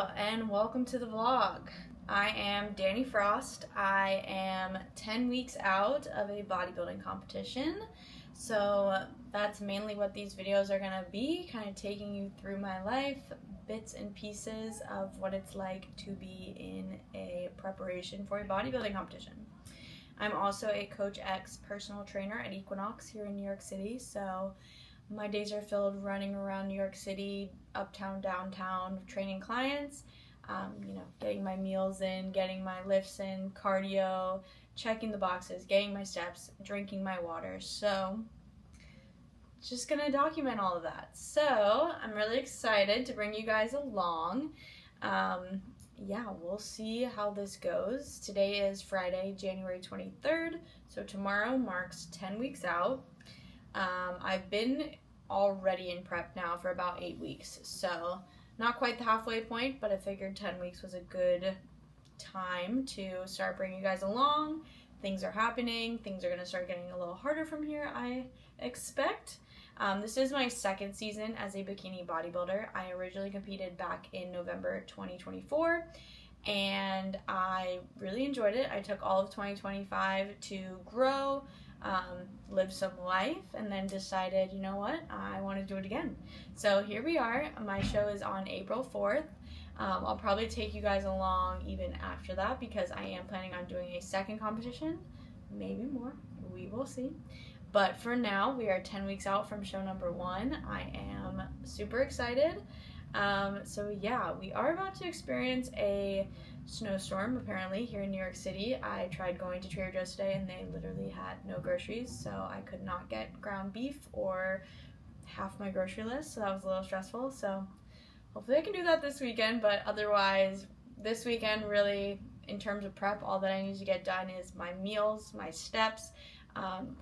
and welcome to the vlog. I am Danny Frost. I am 10 weeks out of a bodybuilding competition. So that's mainly what these videos are going to be, kind of taking you through my life, bits and pieces of what it's like to be in a preparation for a bodybuilding competition. I'm also a Coach X personal trainer at Equinox here in New York City, so my days are filled running around New York City, uptown, downtown, training clients, getting my meals in, getting my lifts in, cardio, checking the boxes, getting my steps, drinking my water. So just gonna document all of that. So I'm really excited to bring you guys along. We'll see how this goes. Today is Friday, January 23rd, so tomorrow marks 10 weeks out. I've been already in prep now for about 8 weeks, so not quite the halfway point, but I figured 10 weeks was a good time to start bringing you guys along. Things are happening. Things are going to start getting a little harder from here, I expect. This is my second season as a bikini bodybuilder. I originally competed back in November 2024, and I really enjoyed it. I took all of 2025 to grow, live some life, and then decided, you know what, I want to do it again. So here we are. My show is on April 4th. I'll probably take you guys along even after that because I am planning on doing a second competition, maybe more. We will see. But for now, we are 10 weeks out from show number 1. I am super excited. We are about to experience a snowstorm apparently here in New York City. I tried going to Trader Joe's today and they literally had no groceries, so I could not get ground beef or half my grocery list, so that was a little stressful. So hopefully I can do that this weekend, but otherwise this weekend really, in terms of prep, all that I need to get done is my meals, my steps,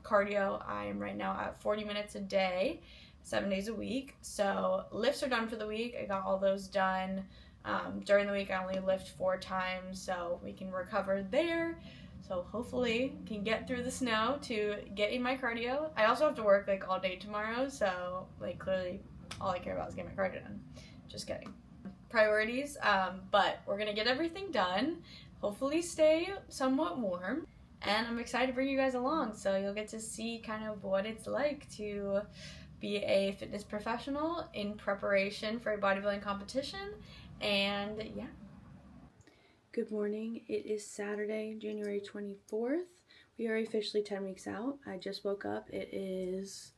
cardio. I am right now at 40 minutes a day, 7 days a week. So lifts are done for the week. I got all those done. During the week I only lift 4 times, so we can recover there. So hopefully can get through the snow to get in my cardio. I also have to work all day tomorrow, so clearly all I care about is getting my cardio done. Just kidding. Priorities, but we're gonna get everything done. Hopefully stay somewhat warm. And I'm excited to bring you guys along, so you'll get to see kind of what it's like to be a fitness professional in preparation for a bodybuilding competition. And yeah. Good morning. It is Saturday, January 24th. We are officially 10 weeks out. I just woke up. It is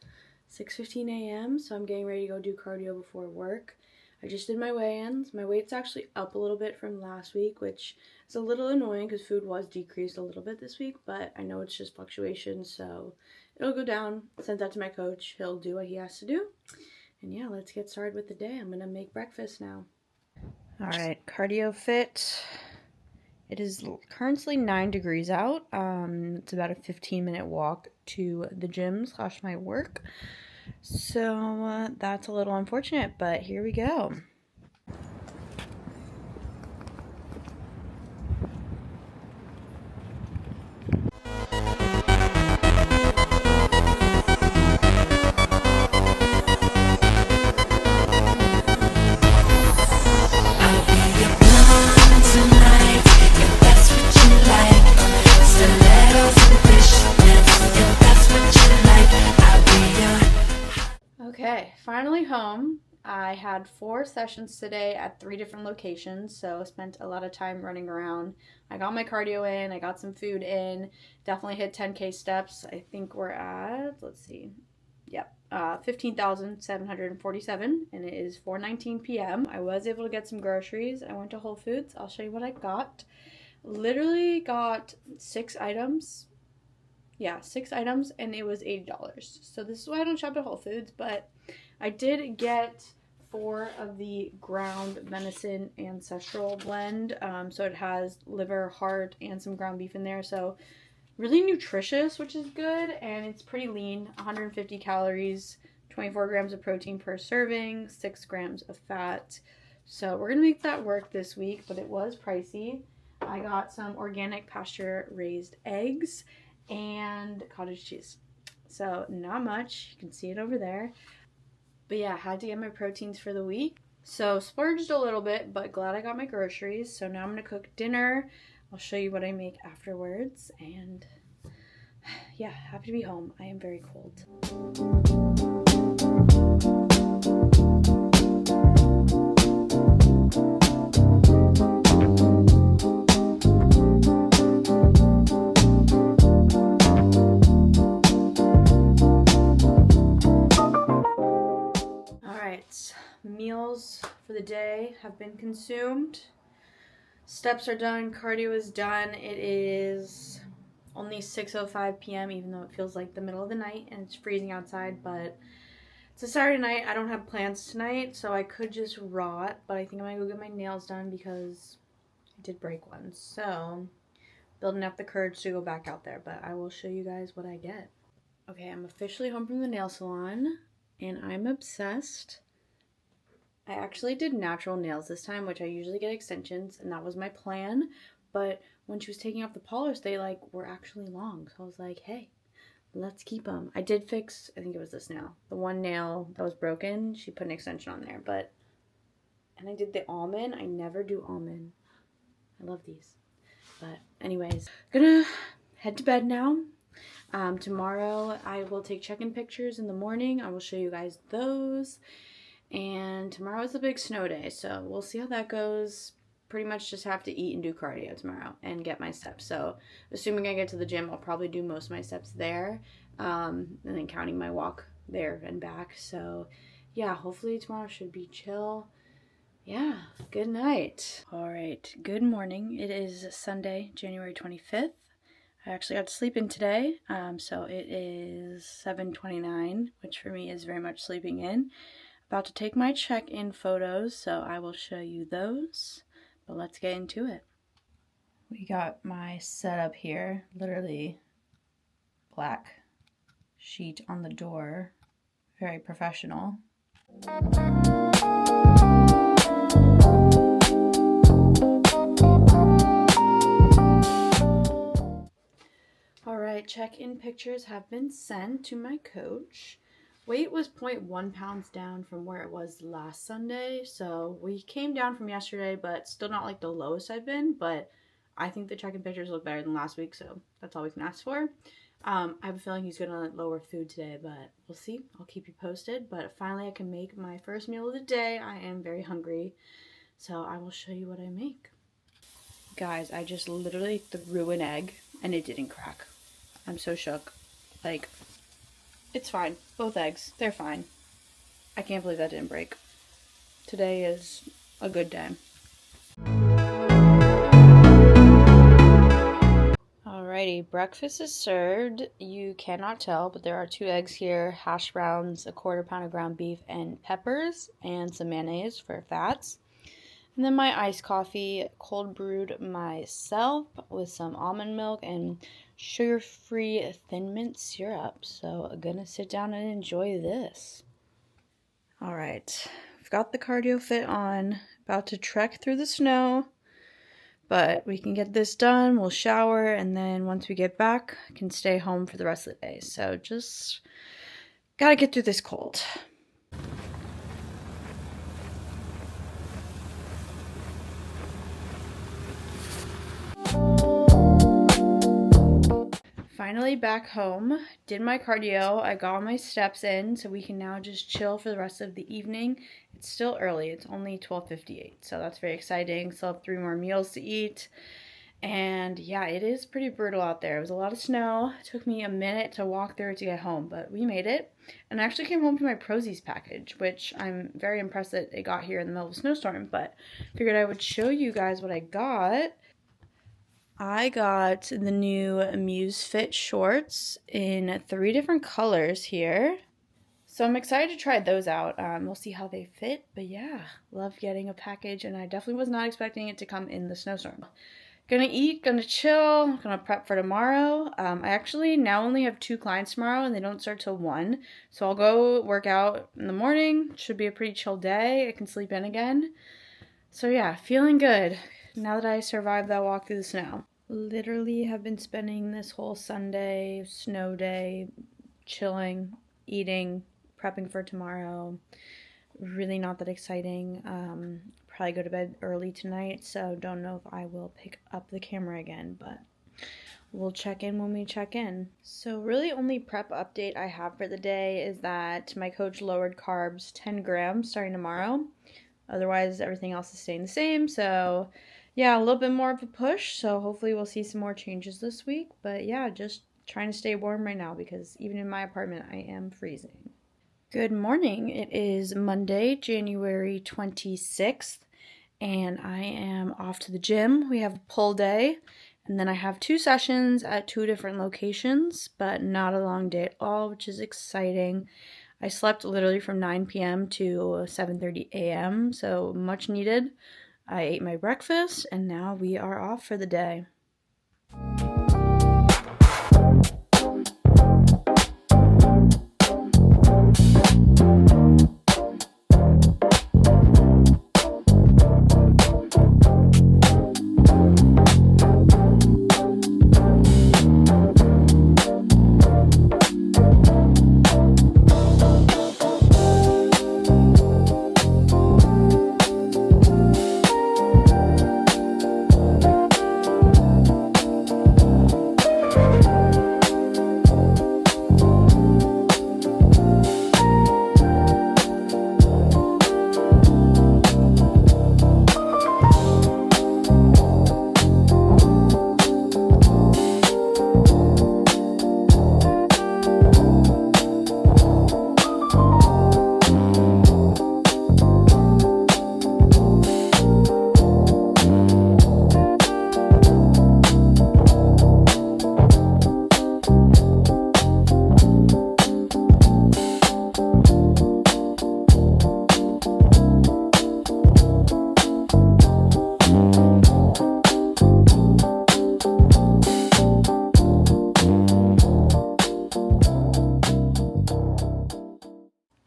6:15 a.m., so I'm getting ready to go do cardio before work. I just did my weigh-ins. My weight's actually up a little bit from last week, which is a little annoying because food was decreased a little bit this week, but I know it's just fluctuation, so it'll go down. Sent that to my coach. He'll do what he has to do. And yeah, let's get started with the day. I'm gonna make breakfast now. All right, cardio fit. It is currently 9 degrees out. It's about a 15-minute walk to the gym / my work. So that's a little unfortunate, but here we go. Okay, finally home. I had 4 sessions today at 3 different locations, so spent a lot of time running around. I got my cardio in, I got some food in, definitely hit 10K steps. I think we're at, 15,747, and it is 4:19 p.m. I was able to get some groceries. I went to Whole Foods. I'll show you what I got. Literally got 6 items. Yeah, 6 items, and it was $80. So this is why I don't shop at Whole Foods, but I did get 4 of the ground venison ancestral blend. So it has liver, heart, and some ground beef in there. So really nutritious, which is good, and it's pretty lean. 150 calories, 24 grams of protein per serving, 6 grams of fat. So we're gonna make that work this week, but it was pricey. I got some organic pasture-raised eggs and cottage cheese. So not much. You can see it over there. But yeah, I had to get my proteins for the week. So splurged a little bit, but glad I got my groceries. So now I'm gonna cook dinner. I'll show you what I make afterwards, and yeah, happy to be home. I am very cold. Meals for the day have been consumed. Steps are done. Cardio is done. It is only 6:05 p.m. even though it feels like the middle of the night and it's freezing outside, but it's a Saturday night. I don't have plans tonight, so I could just rot, but I think I'm gonna go get my nails done because I did break one. So building up the courage to go back out there, but I will show you guys what I get. Okay, I'm officially home from the nail salon and I'm obsessed. I actually did natural nails this time, which I usually get extensions, and that was my plan. But when she was taking off the polish, they were actually long. So I was like, hey, let's keep them. I did fix, I think it was this nail. The one nail that was broken, she put an extension on there. And I did the almond. I never do almond. I love these. But anyways, gonna head to bed now. Tomorrow I will take check-in pictures in the morning. I will show you guys those. And tomorrow is a big snow day, so we'll see how that goes. Pretty much just have to eat and do cardio tomorrow and get my steps. So assuming I get to the gym, I'll probably do most of my steps there, and then counting my walk there and back. So yeah, hopefully tomorrow should be chill. Yeah, good night. All right, good morning. It is Sunday, January 25th. I actually got to sleep in today, so it is 7:29, which for me is very much sleeping in. About to take my check-in photos, so I will show you those, but let's get into it. We got my setup here, literally black sheet on the door, very professional. All right, check-in pictures have been sent to my coach. Weight was 0.1 pounds down from where it was last Sunday, so we came down from yesterday, but still not like the lowest I've been, but I think the check-in pictures look better than last week, so that's all we can ask for. I have a feeling he's gonna lower food today, but we'll see. I'll keep you posted, but finally I can make my first meal of the day. I am very hungry, so I will show you what I make. Guys, I just literally threw an egg, and it didn't crack. I'm so shook. It's fine. Both eggs. They're fine. I can't believe that didn't break. Today is a good day. Alrighty, breakfast is served. You cannot tell, but there are 2 eggs here, hash browns, a 1/4 pound of ground beef, and peppers, and some mayonnaise for fats. And then my iced coffee, cold brewed myself with some almond milk and sugar-free thin mint syrup. So I'm gonna sit down and enjoy this. All right, I've got the cardio fit on, about to trek through the snow, but we can get this done. We'll shower, and then once we get back, I can stay home for the rest of the day. So just gotta get through this cold. Finally back home, did my cardio, I got my steps in, so we can now just chill for the rest of the evening. It's still early, it's only 12:58, so that's very exciting. Still have 3 more meals to eat, and yeah, it is pretty brutal out there. It was a lot of snow. It took me a minute to walk through it to get home, but we made it. And I actually came home to my Prozis package, which I'm very impressed that it got here in the middle of a snowstorm, but figured I would show you guys what I got. I got the new Muse Fit shorts in 3 different colors here. So I'm excited to try those out. We'll see how they fit, but yeah, love getting a package, and I definitely was not expecting it to come in the snowstorm. Gonna eat, gonna chill, gonna prep for tomorrow. I actually now only have 2 clients tomorrow, and they don't start till 1. So I'll go work out in the morning. Should be a pretty chill day. I can sleep in again. So yeah, feeling good now that I survived that walk through the snow. Literally have been spending this whole Sunday, snow day, chilling, eating, prepping for tomorrow. really not that exciting. Probably go to bed early tonight, so don't know if I will pick up the camera again, but we'll check in when we check in. So really only prep update I have for the day is that my coach lowered carbs 10 grams starting tomorrow. Otherwise, everything else is staying the same. So yeah, a little bit more of a push. So hopefully we'll see some more changes this week. But yeah, just trying to stay warm right now because even in my apartment, I am freezing. Good morning. It is Monday, January 26th, and I am off to the gym. We have a pull day. And then I have 2 sessions at 2 different locations, but not a long day at all, which is exciting. I slept literally from 9 p.m. to 7:30 a.m., so much needed. I ate my breakfast, and now we are off for the day.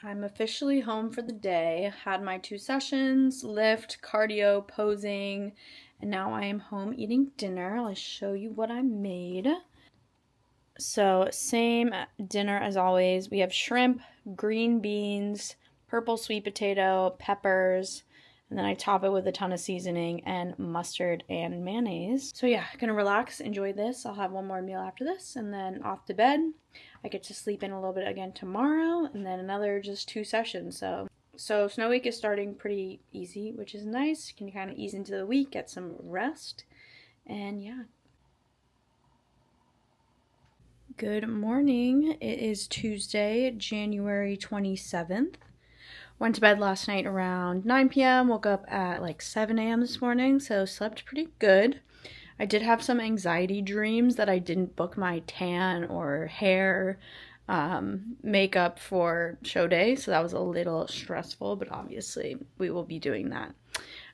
I'm officially home for the day. Had my 2 sessions, lift, cardio, posing, and now I am home eating dinner. I'll show you what I made. So same dinner as always. We have shrimp, green beans, purple sweet potato, peppers, and then I top it with a ton of seasoning and mustard and mayonnaise. So yeah, gonna relax, enjoy this. I'll have one more meal after this and then off to bed. I get to sleep in a little bit again tomorrow and then another just 2 sessions. So Snow Week is starting pretty easy, which is nice. You can kind of ease into the week, get some rest, and yeah. Good morning. It is Tuesday, January 27th. Went to bed last night around 9 p.m., woke up at like 7 a.m. this morning, so slept pretty good. I did have some anxiety dreams that I didn't book my tan or hair makeup for show day, so that was a little stressful, but obviously we will be doing that.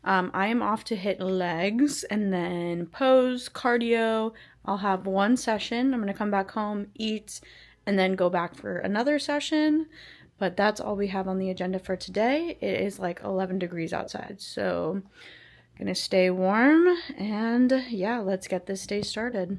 I am off to hit legs and then pose, cardio. I'll have 1 session. I'm going to come back home, eat, and then go back for another session. But that's all we have on the agenda for today. It is like 11 degrees outside, so gonna stay warm, and yeah, let's get this day started.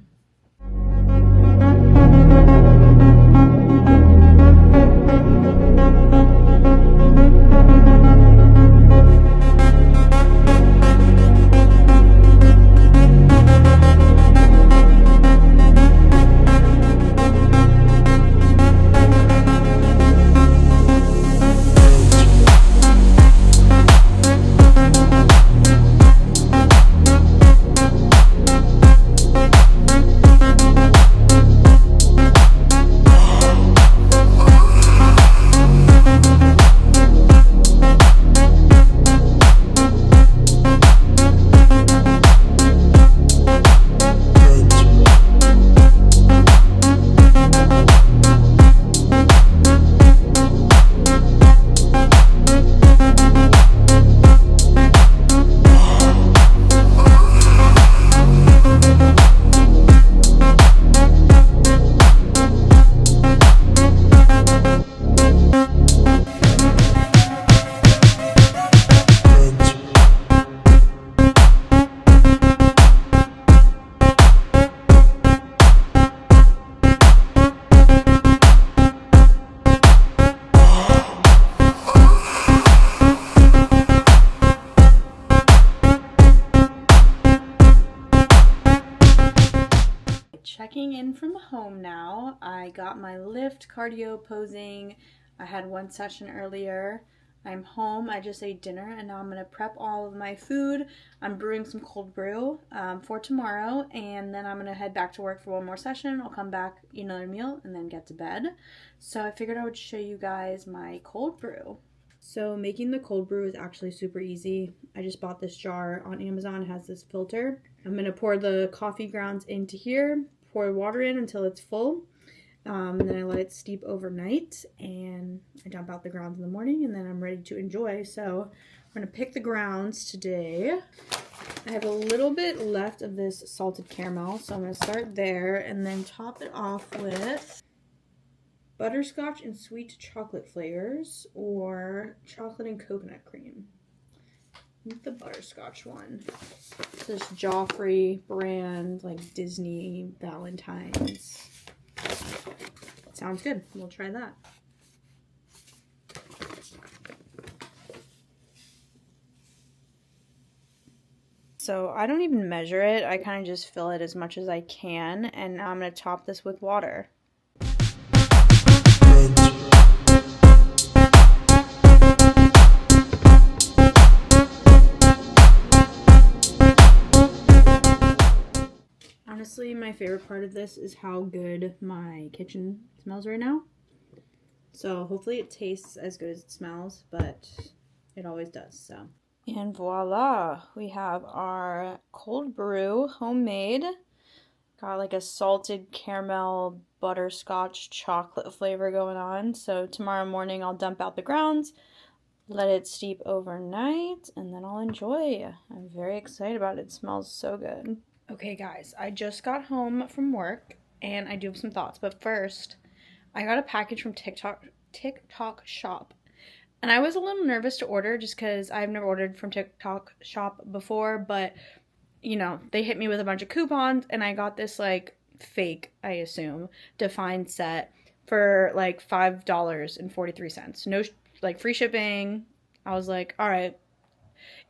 in from home now. I got my lift, cardio, posing. I had one session earlier. I'm home. I just ate dinner and now I'm going to prep all of my food. I'm brewing some cold brew for tomorrow, and then I'm going to head back to work for one more session. I'll come back, eat another meal, and then get to bed. So I figured I would show you guys my cold brew. So making the cold brew is actually super easy. I just bought this jar on Amazon. It has this filter. I'm going to pour the coffee grounds into here, pour water in until it's full. And then I let it steep overnight, and I dump out the grounds in the morning, and then I'm ready to enjoy. So I'm going to pick the grounds today. I have a little bit left of this salted caramel, so I'm going to start there and then top it off with butterscotch and sweet chocolate flavors or chocolate and coconut cream. With the butterscotch one. This Joffrey brand, like Disney Valentine's. Sounds good. We'll try that. So I don't even measure it. I kind of just fill it as much as I can, and I'm going to top this with water. Honestly, my favorite part of this is how good my kitchen smells right now. So hopefully it tastes as good as it smells, but it always does, so. And voila, we have our cold brew, homemade. Got like a salted caramel butterscotch chocolate flavor going on. So tomorrow morning I'll dump out the grounds, let it steep overnight, and then I'll enjoy. I'm very excited about it. It smells so good. Okay guys, I just got home from work and I do have some thoughts, but first, I got a package from TikTok Shop. And I was a little nervous to order just because I've never ordered from TikTok Shop before, but you know, they hit me with a bunch of coupons and I got this like fake, I assume, defined set for like $5.43. No like free shipping. I was like, all right.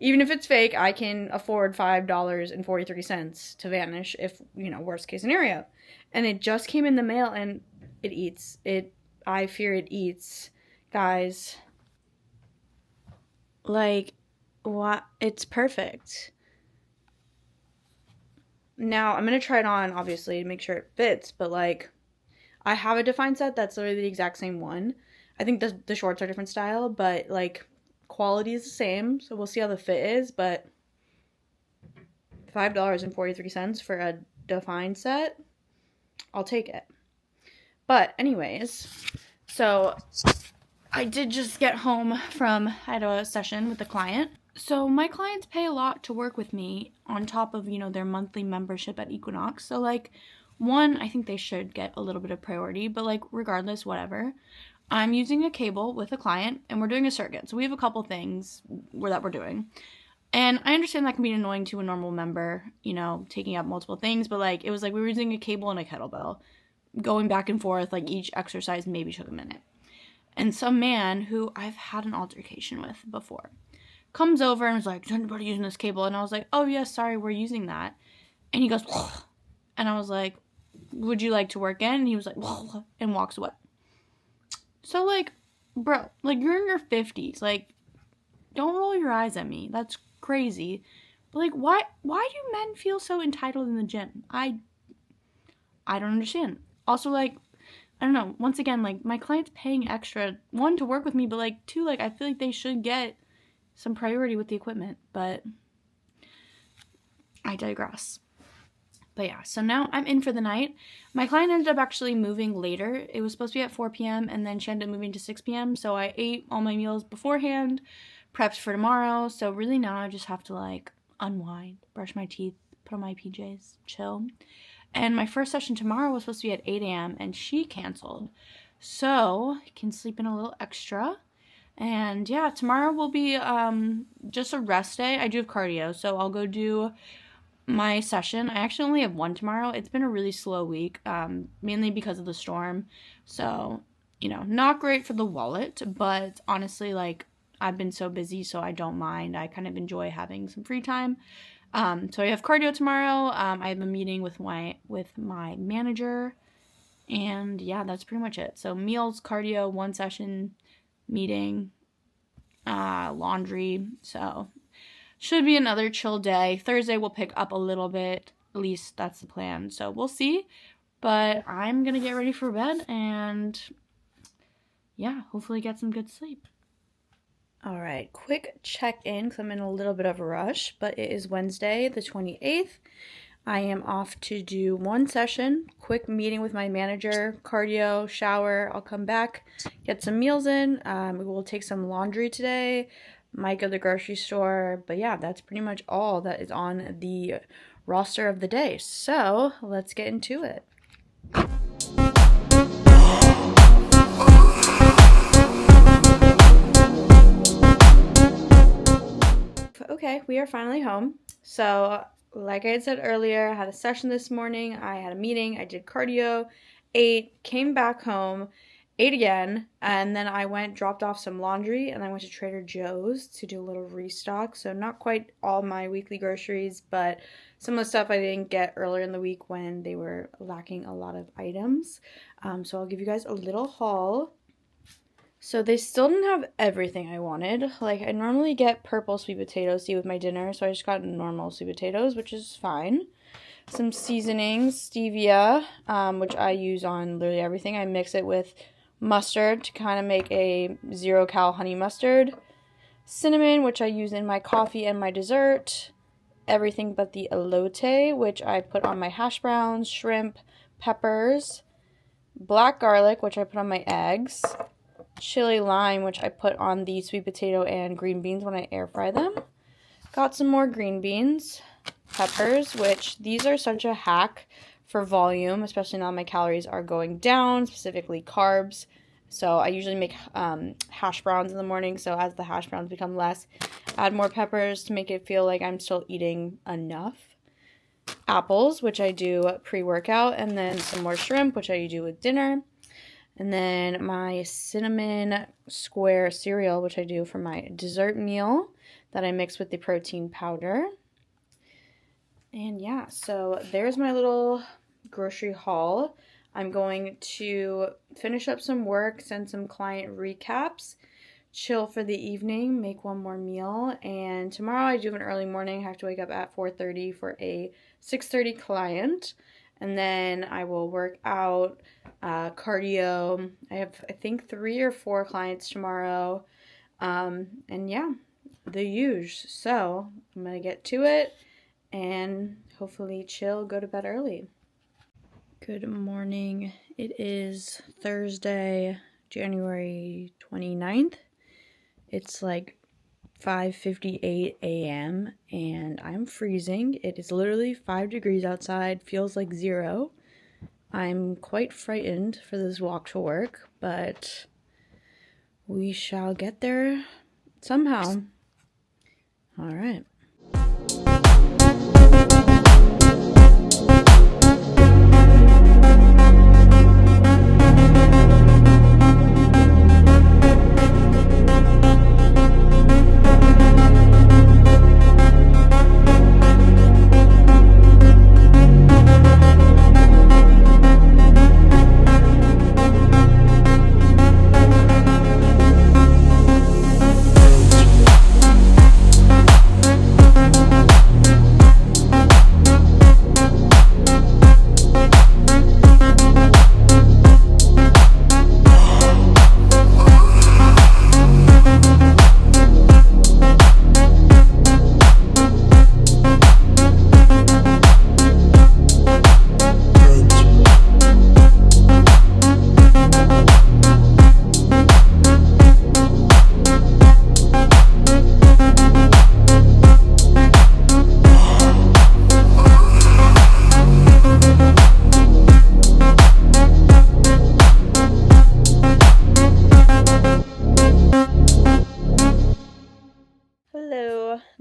Even if it's fake, I can afford $5.43 to vanish if, you know, worst case scenario. And it just came in the mail and it eats. I fear it eats. Guys, like, what? It's perfect. Now, I'm going to try it on, obviously, to make sure it fits. But, like, I have a defined set that's literally the exact same one. I think the shorts are different style, but, like, quality is the same, so we'll see how the fit is, but $5.43 for a defined set, I'll take it. But anyways, so I did just get home I had a session with a client. So my clients pay a lot to work with me on top of, you know, their monthly membership at Equinox. So like, one, I think they should get a little bit of priority, but like regardless, whatever. I'm using a cable with a client, and we're doing a circuit. So we have a couple things that we're doing. And I understand that can be annoying to a normal member, you know, taking up multiple things. But, like, it was like we were using a cable and a kettlebell. Going back and forth, like, each exercise maybe took a minute. And some man who I've had an altercation with before comes over and was like, is anybody using this cable? And I was like, oh, yeah, sorry, we're using that. And he goes, whoa. And I was like, would you like to work in? And he was like, whoa, and walks away. So, like, bro, like, you're in your 50s. Like, don't roll your eyes at me. That's crazy. But, like, why do men feel so entitled in the gym? I don't understand. Also, like, I don't know. Once again, like, my client's paying extra, one, to work with me, but, like, two, like, I feel like they should get some priority with the equipment. But I digress. But yeah, so now I'm in for the night. My client ended up actually moving later. It was supposed to be at 4 p.m. and then she ended up moving to 6 p.m. So I ate all my meals beforehand, prepped for tomorrow. So really now I just have to like unwind, brush my teeth, put on my PJs, chill. And my first session tomorrow was supposed to be at 8 a.m. and she canceled. So I can sleep in a little extra. And yeah, tomorrow will be just a rest day. I do have cardio, so I'll go do my session. I actually only have one tomorrow. It's been a really slow week, mainly because of the storm. So, you know, not great for the wallet, but honestly, like, I've been so busy, so I don't mind. I kind of enjoy having some free time. So I have cardio tomorrow. I have a meeting with my manager, and yeah, that's pretty much it. So meals, cardio, 1 session, meeting, laundry. So should be another chill day. Thursday we'll pick up a little bit. At least that's the plan. So we'll see. But I'm gonna get ready for bed and yeah, hopefully get some good sleep. All right, quick check-in because I'm in a little bit of a rush, but it is Wednesday the 28th. I am off to do 1 session, quick meeting with my manager, cardio, shower. I'll come back, get some meals in. We will take some laundry today, might go to the grocery store, but yeah, that's pretty much all that is on the roster of the day. So let's get into it. Okay, we are finally home. So, like I had said earlier, I had a session this morning. I had a meeting. I did cardio, ate, came back home, ate again, and then I dropped off some laundry, and I went to Trader Joe's to do a little restock. So, not quite all my weekly groceries, but some of the stuff I didn't get earlier in the week when they were lacking a lot of items. So, I'll give you guys a little haul. So they still didn't have everything I wanted. Like, I normally get purple sweet potatoes to eat with my dinner, so I just got normal sweet potatoes, which is fine. Some seasonings, stevia, which I use on literally everything. I mix it with mustard to kind of make a 0-cal honey mustard. Cinnamon, which I use in my coffee and my dessert. Everything but the elote, which I put on my hash browns, shrimp, peppers. Black garlic, which I put on my eggs. Chili lime, which I put on the sweet potato and green beans when I air fry them. Got some more green beans, peppers, which these are such a hack for volume, especially now my calories are going down, specifically carbs. So I usually make hash browns in the morning, so as the hash browns become less, add more peppers to make it feel like I'm still eating enough. Apples, which I do pre-workout, and then some more shrimp, which I do with dinner. And then my cinnamon square cereal, which I do for my dessert meal that I mix with the protein powder. And yeah, so there's my little grocery haul. I'm going to finish up some work, send some client recaps, chill for the evening, make one more meal. And tomorrow I do have an early morning. I have to wake up at 4:30 for a 6:30 client. And then I will work out, cardio. I have, I think, 3 or 4 clients tomorrow. And yeah, the usual. So I'm going to get to it and hopefully chill, go to bed early. Good morning. It is Thursday, January 29th. It's like 5:58 a.m. and I'm freezing. It is literally 5 degrees outside, feels like 0. I'm quite frightened for this walk to work, but we shall get there somehow. All right.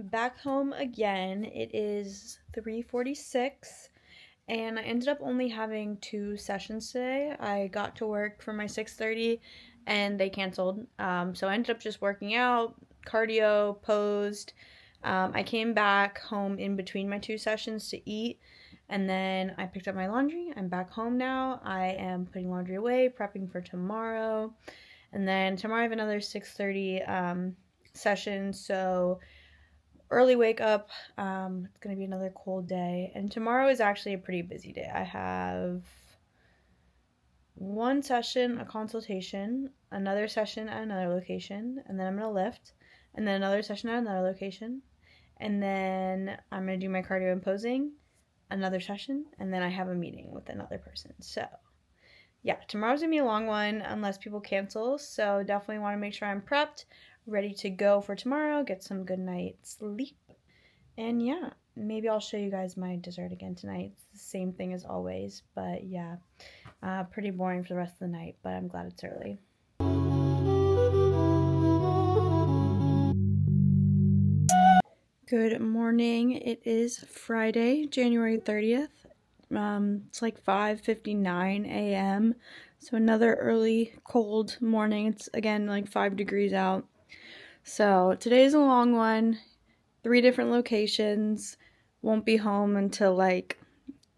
Back home again. It is 3:46 and I ended up only having 2 sessions today. I got to work for my 6:30 and they canceled. So I ended up just working out, cardio, posed, I came back home in between my 2 sessions to eat, and then I picked up my laundry. I'm back home now. I am putting laundry away, prepping for tomorrow. And then tomorrow I have another 6:30 session, so early wake up. It's going to be another cold day. And tomorrow is actually a pretty busy day. I have 1 session, a consultation, another session at another location, and then I'm going to lift, and then another session at another location, and then I'm going to do my cardio and posing, another session, and then I have a meeting with another person. So yeah, tomorrow's going to be a long one unless people cancel, so definitely want to make sure I'm prepped, ready to go for tomorrow, get some good night's sleep, and yeah, maybe I'll show you guys my dessert again tonight. It's the same thing as always, but yeah, pretty boring for the rest of the night, but I'm glad it's early. Good morning. It is Friday, January 30th. It's like 5:59 a.m. So another early cold morning. It's again like 5 degrees out. So today's a long one. 3 different locations. Won't be home until like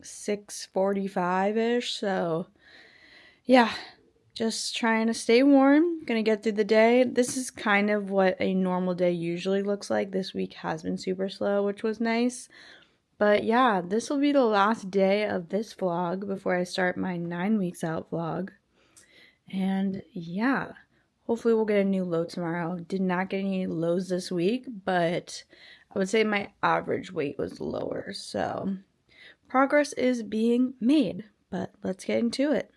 6:45-ish. So yeah, just trying to stay warm. Gonna get through the day. This is kind of what a normal day usually looks like. This week has been super slow, which was nice. But yeah, this will be the last day of this vlog before I start my 9 weeks out vlog. And yeah, hopefully we'll get a new low tomorrow. Did not get any lows this week, but I would say my average weight was lower. So progress is being made, but let's get into it.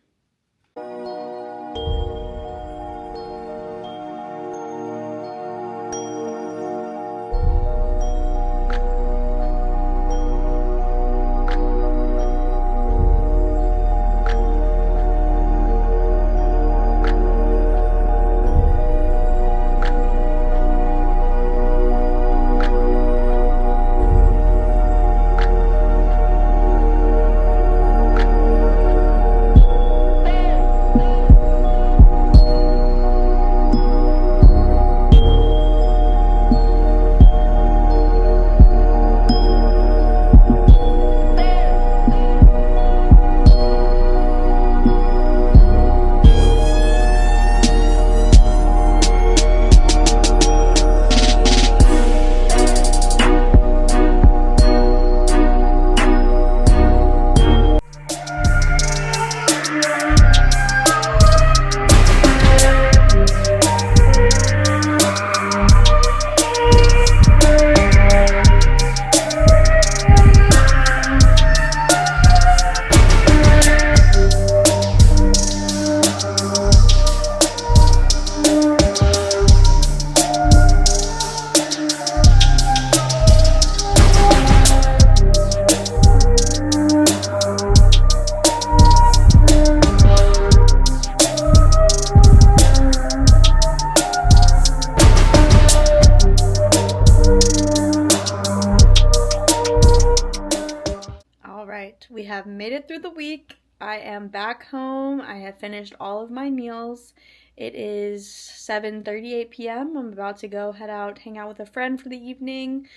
We have made it through the week. I am back home. I have finished all of my meals. It is 7:38 p.m. I'm about to go head out, hang out with a friend for the evening,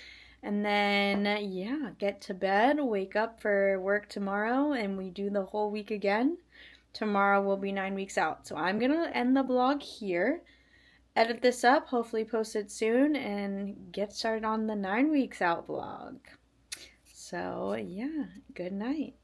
and then, yeah, get to bed, wake up for work tomorrow, and we do the whole week again. Tomorrow will be 9 weeks out. So I'm going to end the vlog here, edit this up, hopefully post it soon, and get started on the 9 weeks out vlog. So, yeah, good night.